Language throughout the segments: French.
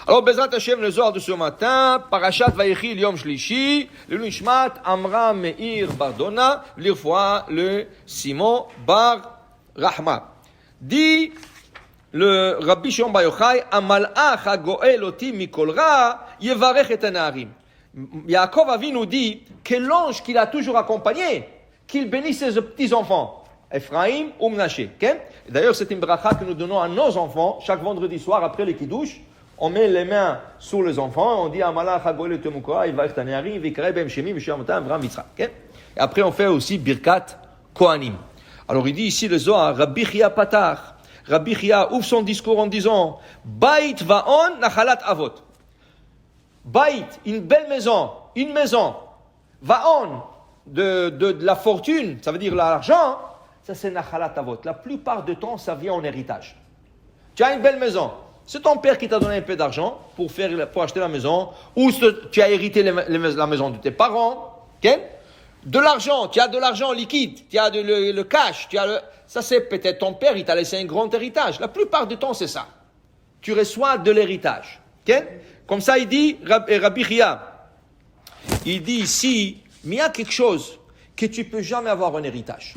Alors, Bezrat Hashem, le Zohar de ce matin, Parashat Vayechi, Yom Shlishi, le Nishmat, Amram Meir Bardona, l'Irfoa, le Simon Bar Rahma. Dit le Rabbi Shimon Bar Yochai, Amalach HaGoel Oti Mikol Ra, Yevarech et Anarim. Yaakov Avinu dit que l'ange qui l'a toujours accompagné, qu'il bénisse ses petits-enfants, Ephraim ou Mnaché. Okay? D'ailleurs, c'est une bracha que nous donnons à nos enfants chaque vendredi soir après le Kiddush. On met les mains sur les enfants, on dit Amalach HaGoel Oti Mikol Ra, Yevarech et Anarim, Vikareh Bem Shemi, Misham Matam, Avram Yitzchak. Et après, on fait aussi Birkat Kohanim. Alors, il dit ici le Zohar, Rabbi Chia Patar. Rabbi Chia ouvre son discours en disant Bait Vaon Nachalat Avot. Bait, une belle maison, une maison. Vaon, de la fortune, ça veut dire l'argent, ça c'est Nachalat Avot. La plupart du temps, ça vient en héritage. Tu as une belle maison. C'est ton père qui t'a donné un peu d'argent pour acheter la maison, ou tu as hérité la maison de tes parents. Okay? De l'argent, tu as de l'argent liquide, tu as le cash, ça c'est peut-être ton père, il t'a laissé un grand héritage. La plupart du temps, c'est ça. Tu reçois de l'héritage. Okay? Comme ça, il dit, Rabbi Chia, il dit ici, mais il y a quelque chose que tu ne peux jamais avoir en héritage.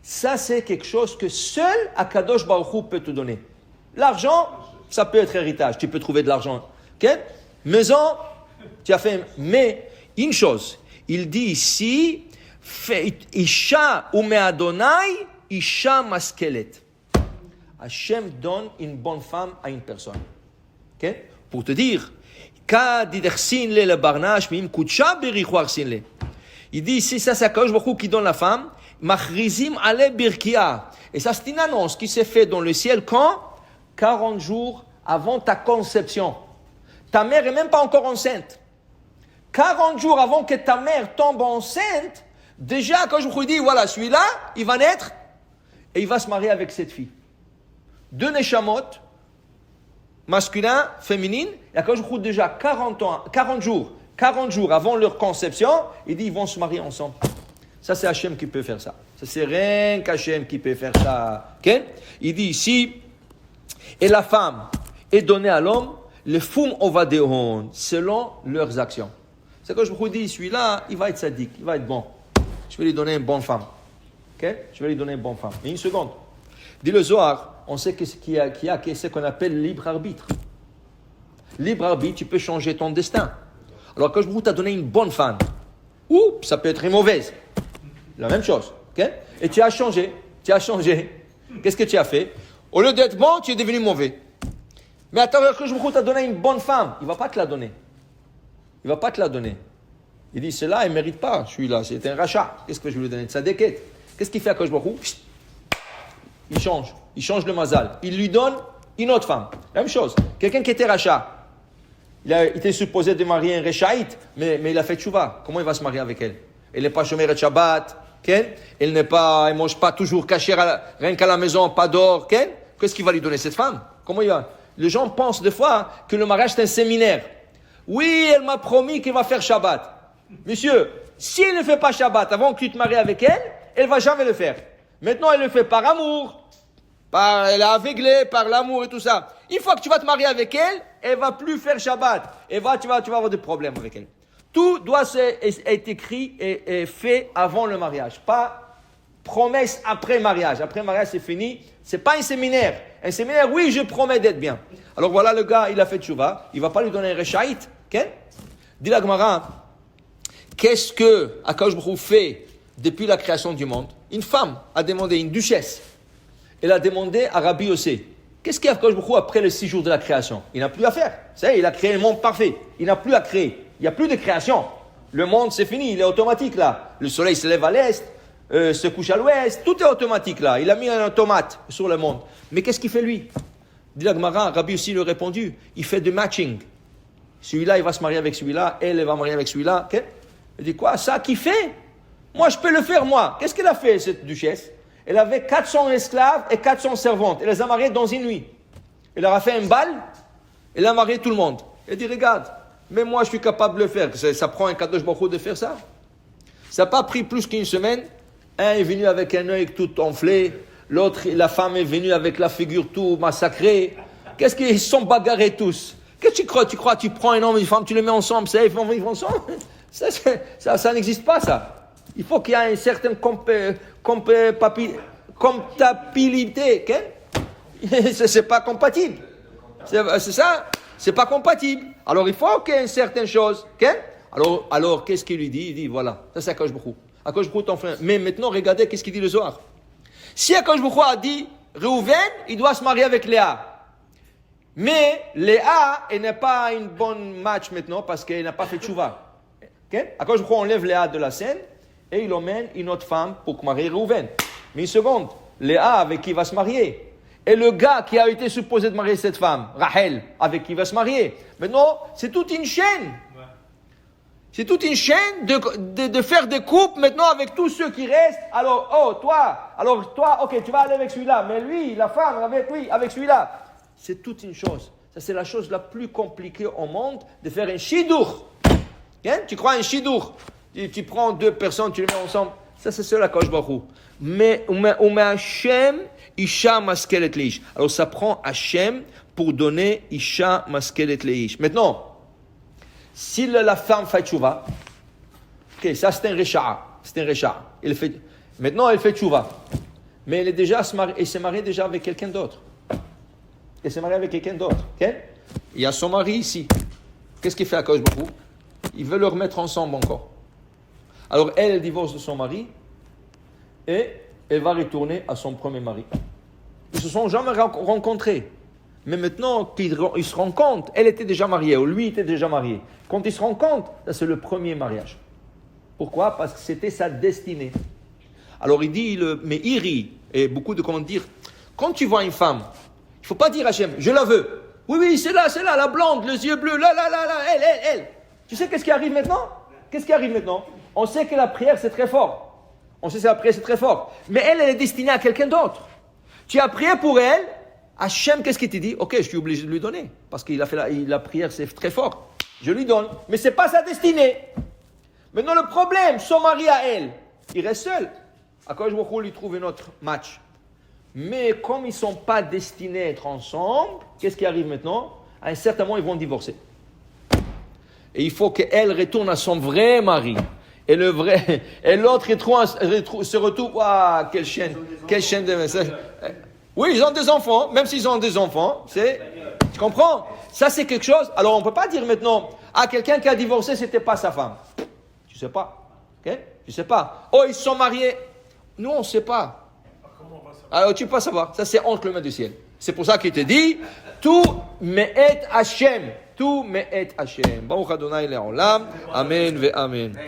Ça, c'est quelque chose que seul Akadosh Baruch Hu peut te donner. L'argent, ça peut être héritage, tu peux trouver de l'argent. Okay? Maison, tu as fait, mais une chose, il dit ici, Isha umeadonai, Isha maskelet. Hachem donne une bonne femme à une personne. Okay? Pour te dire, il dit ici, ça c'est Akadosh Baruch Hu qui donne la femme, Machrizim ale birkia. Et ça c'est une annonce qui s'est faite dans le ciel quand 40 jours avant ta conception. Ta mère n'est même pas encore enceinte. 40 jours avant que ta mère tombe enceinte, déjà, quand je vous dis, voilà, celui-là, il va naître et il va se marier avec cette fille. 2 neshamot, masculin, féminine, et quand je vous dis déjà 40 jours avant leur conception, il dit, ils vont se marier ensemble. Ça, c'est Hachem qui peut faire ça. Ça, c'est rien qu'Hachem qui peut faire ça. Okay? Il dit ici, et la femme est donnée à l'homme, le fum ovadeon, selon leurs actions. C'est que je vous dis, celui-là, il va être sadique, il va être bon. Je vais lui donner une bonne femme. Okay? Je vais lui donner une bonne femme. Mais une seconde. Dit le Zohar, on sait qu'il y a ce qu'on appelle libre arbitre. Libre arbitre, tu peux changer ton destin. Alors que je vous t'ai donné une bonne femme, ou ça peut être une mauvaise. La même chose. Okay? Et tu as changé. Qu'est-ce que tu as fait? Au lieu d'être bon, tu es devenu mauvais. Mais attends, que je vous t'ai donné une bonne femme, il ne va pas te la donner. Il dit, cela, il ne mérite pas, celui-là, c'est un rachat. Qu'est-ce que je vais lui donner de sa déquête? Qu'est-ce qu'il fait à Akadosh Baruch Hu? Il change le mazal. Il lui donne une autre femme. La même chose. Quelqu'un qui était rachat, il était supposé de marier un rechaït, mais il a fait tchouva. Comment il va se marier avec elle? Elle n'est pas chômeur de Shabbat. Okay? Elle ne mange pas toujours caché rien qu'à la maison, pas d'or. Okay? Qu'est-ce qu'il va lui donner cette femme? Comment il va? Les gens pensent des fois que le mariage c'est un séminaire. Oui, elle m'a promis qu'elle va faire Shabbat. Monsieur, si elle ne fait pas Shabbat avant que tu te maries avec elle, elle ne va jamais le faire. Maintenant, elle le fait par amour. Elle est aveuglée par l'amour et tout ça. Une fois que tu vas te marier avec elle, elle ne va plus faire Shabbat. Tu vas avoir des problèmes avec elle. Tout doit être écrit et fait avant le mariage. Pas promesse après mariage. Après mariage, c'est fini. Ce n'est pas un séminaire. Un séminaire, oui, je promets d'être bien. Alors voilà, le gars, il a fait tchouva. Il ne va pas lui donner un rechaït. Okay? Dit la Gemara, qu'est-ce que Akadosh Baruch Hu fait depuis la création du monde? Une femme a demandé, une duchesse, elle a demandé à Rabbi Yossé, qu'est-ce qu'il y a Akadosh Baruch Hu après les 6 jours de la création? Il n'a plus à faire. Ça y est, il a créé le monde parfait. Il n'a plus à créer. Il n'y a plus de création. Le monde, c'est fini. Il est automatique là. Le soleil se lève à l'est, se couche à l'ouest. Tout est automatique là. Il a mis un automate sur le monde. Mais qu'est-ce qu'il fait lui? Dit la Gemara, Rabbi Yossé lui a répondu, il fait du matching. Celui-là, il va se marier avec celui-là. Elle va marier avec celui-là. Okay? Il dit quoi? Ça qui fait? Moi, je peux le faire, moi. Qu'est-ce qu'elle a fait, cette duchesse? Elle avait 400 esclaves et 400 servantes. Elle les a mariés dans une nuit. Elle leur a fait un bal. Elle a marié tout le monde. Elle dit, regarde, mais moi, je suis capable de le faire. Ça prend un Kadosh Baruch Hu de faire ça. Ça n'a pas pris plus qu'une semaine. Un est venu avec un œil tout enflé. L'autre, la femme est venue avec la figure tout massacrée. Qu'est-ce qu'ils se sont bagarrés tous? Qu'est-ce que tu crois? Tu prends un homme et une femme, tu les mets ensemble, ça, ils vont vivre ensemble? Ça n'existe pas, ça. Il faut qu'il y ait une certaine comptabilité. C'est pas compatible. C'est ça? C'est pas compatible. Alors, il faut qu'il y ait une certaine chose. Alors, qu'est-ce qu'il lui dit? Il dit, voilà, ça c'est Akadosh Baruch Hu. Akadosh Baruch Hu, ton frère. Mais maintenant, regardez, qu'est-ce qu'il dit le Zohar? Si Akadosh Baruch Hu a dit, Reuven, il doit se marier avec Léa. Mais Léa, elle n'est pas une bonne match maintenant parce qu'elle n'a pas fait tchouva. Akadosh Baruch Hu enlève Léa de la scène et il emmène une autre femme pour marier Reuven. Mais une seconde, Léa avec qui il va se marier? Et le gars qui a été supposé de marier cette femme, Rachel, avec qui il va se marier. Maintenant, c'est toute une chaîne. C'est toute une chaîne de faire des couples maintenant avec tous ceux qui restent. Alors, toi, ok, tu vas aller avec celui-là, mais lui, la femme, avec celui-là. C'est toute une chose. Ça, c'est la chose la plus compliquée au monde, de faire un shidur. Tu crois un shidur? Tu prends deux personnes, tu les mets ensemble. Ça, c'est cela, Akadosh Baruch Hu. Mais Hashem, Isha maskelet leish. Alors, ça prend Hashem pour donner Isha maskelet leish. Maintenant, si la femme fait tchouva, ok, ça c'est un recha. Maintenant, elle fait tchouva. Mais elle s'est mariée déjà avec quelqu'un d'autre. Il y a son mari ici. Qu'est-ce qu'il fait à Akadosh Baruch Hu? Il veut le remettre ensemble encore. Alors, elle divorce de son mari et elle va retourner à son premier mari. Ils ne se sont jamais rencontrés. Mais maintenant qu'ils se rencontrent, elle était déjà mariée, ou lui était déjà marié. Quand ils se rencontrent, ça c'est le premier mariage. Pourquoi? Parce que c'était sa destinée. Alors il dit, mais Iri, et beaucoup de comment dire, quand tu vois une femme, il ne faut pas dire à Hachem, je la veux. Oui, c'est là, la blonde, les yeux bleus, là, elle. Tu sais qu'est-ce qui arrive maintenant? On sait que la prière c'est très fort. Mais elle est destinée à quelqu'un d'autre. Tu as prié pour elle, Hachem, qu'est-ce qu'il te dit? Ok, je suis obligé de lui donner. Parce qu'il a fait la prière, c'est très fort. Je lui donne. Mais ce n'est pas sa destinée. Maintenant, le problème, son mari à elle, il reste seul. Akadosh Baruch Hu lui trouve un autre match. Mais comme ils ne sont pas destinés à être ensemble, qu'est-ce qui arrive maintenant? À un certain moment, ils vont divorcer. Et il faut qu'elle retourne à son vrai mari. Et l'autre se retrouve. Waouh, quelle chaîne de messages. Oui, ils ont des enfants, même s'ils ont des enfants, tu comprends? Ça, c'est quelque chose. Alors, on ne peut pas dire maintenant, quelqu'un qui a divorcé, ce n'était pas sa femme. Tu ne sais pas. Okay? Tu ne sais pas. Oh, ils se sont mariés. Nous, on ne sait pas. Alors, tu ne peux pas savoir. Ça, c'est entre les mains du ciel. C'est pour ça qu'il te dit, tout me'et Hashem. Baruch Adonai le'olam. Amen ve amen.